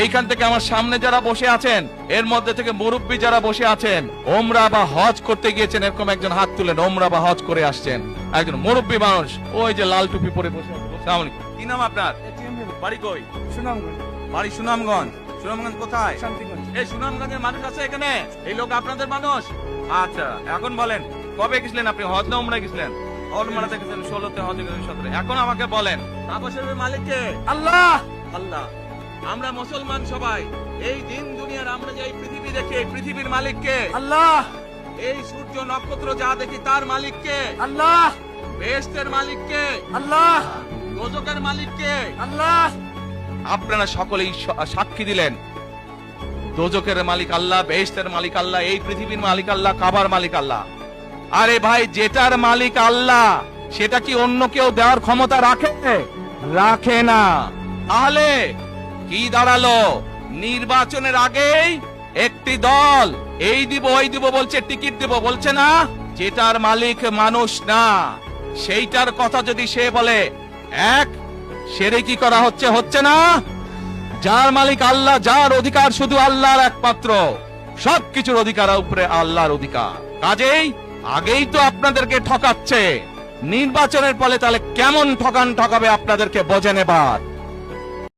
এইখান থেকে আমার সামনে যারা বসে আছেন এর মধ্যে থেকে মুরব্বী যারা বসে আছেন, ওমরা বা হজ করতে গিয়েছেন, এরকম একজন হাত তুলেন, ওমরা বা হজ করে আসছেন, একজন মুরব্বী মানুষ, ওই যে লাল টুপি পরে বসে আছে। আসসালামু আলাইকুম। কি নাম আপনার? বাড়ি কই? সুনামগঞ্জ। বাড়ি সুনামগঞ্জ। সুনামগঞ্জ কোথায়? শান্তিগঞ্জ। এই সুনামগঞ্জের মানুষ আছে এখানে? এই লোক আপনাদের মানুষ? আচ্ছা, এখন বলেন কবে গেছিলেন আপনি? হজ না উমরায় গেছিলেন? উমরাতে গেছেন, 16তে হজে গেছেন, 17। এখন আমাকে বলেন কাবা শরীফের মালিক কে? আল্লাহ। আল্লাহ। আমরা মুসলমান সবাই এই দিন দুনিয়ার আমরা যে এই পৃথিবী দেখি, এই পৃথিবীর মালিক কে? আল্লাহ। এই সূর্য নক্ষত্র যা দেখি তার মালিক কে? আল্লাহ। বেহেশতের মালিক কে? আল্লাহ। দোজখের মালিক কে? আল্লাহ। আপনারা সকলেই সাক্ষী দিলেন দোজখের মালিক আল্লাহ, বেহেশতের মালিক আল্লাহ, এই পৃথিবীর মালিক আল্লাহ, কাবার মালিক আল্লাহ। আরে ভাই, যেটার মালিক আল্লাহ সেটা কি অন্য কেউ দেওয়ার ক্ষমতা রাখে? রাখে না। তাহলে কি দাঁড়ালো? নির্বাচনের আগেই একটি দল এই দিব ওই দিব বলছে, টিকিট দিব বলছে না? যেটার মালিক মানুষ না সেইটার কথা যদি সে বলে, এক সেরে কি করা হচ্ছে? হচ্ছে না? যার মালিক আল্লাহ, যার অধিকার শুধু আল্লাহর একমাত্র, সবকিছুর অধিকার উপরে আল্লাহর অধিকার। কাজেই আগেই তো আপনাদেরকে ঠকাচ্ছে, নির্বাচনের ফলে তাহলে কেমন ঠকাবে আপনাদেরকে বোঝেন এবার।